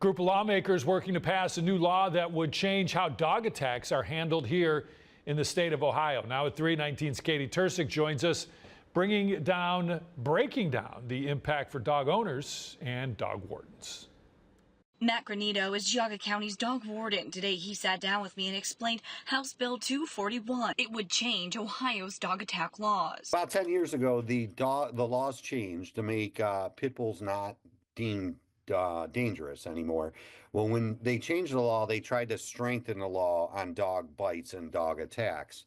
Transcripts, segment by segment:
Group of lawmakers working to pass a new law that would change how dog attacks are handled here in the state of Ohio. Now at 3:19's Katie Tursick joins us, breaking down the impact for dog owners and dog wardens. Matt Granito is Geauga County's dog warden. Today he sat down with me and explained House Bill 241. It would change Ohio's dog attack laws. About 10 years ago, the laws changed to make pit bulls not deemed dangerous anymore. Well, when they changed the law, they tried to strengthen the law on dog bites and dog attacks.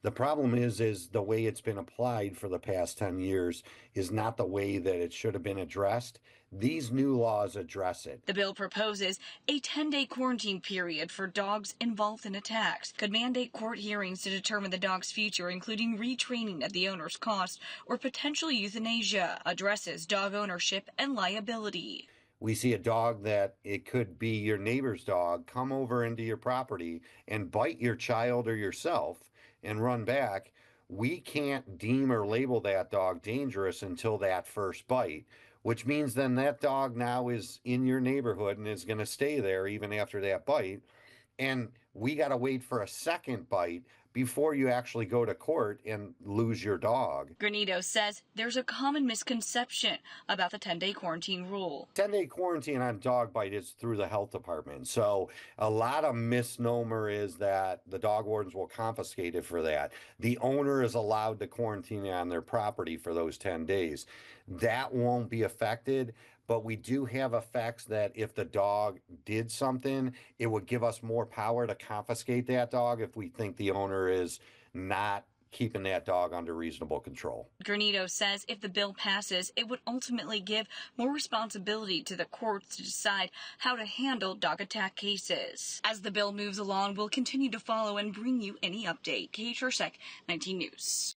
The problem is the way it's been applied for the past 10 years is not the way that it should have been addressed. These new laws address it. The bill proposes a 10-day quarantine period for dogs involved in attacks, could mandate court hearings to determine the dog's future, including retraining at the owner's cost or potential euthanasia, addresses dog ownership and liability. We see a dog that it could be your neighbor's dog come over into your property and bite your child or yourself and run back. We can't deem or label that dog dangerous until that first bite, which means then that dog now is in your neighborhood and is going to stay there even after that bite. And we got to wait for a second bite before you actually go to court and lose your dog. Granito says there's a common misconception about the 10-day quarantine rule. 10-day quarantine on dog bite is through the health department. So a lot of misnomer is that the dog wardens will confiscate it for that. The owner is allowed to quarantine on their property for those 10 days. That won't be affected. But we do have effects that if the dog did something, it would give us more power to confiscate that dog if we think the owner is not keeping that dog under reasonable control. Granito says if the bill passes, it would ultimately give more responsibility to the courts to decide how to handle dog attack cases. As the bill moves along, we'll continue to follow and bring you any update. Katie Tursick, 19 News.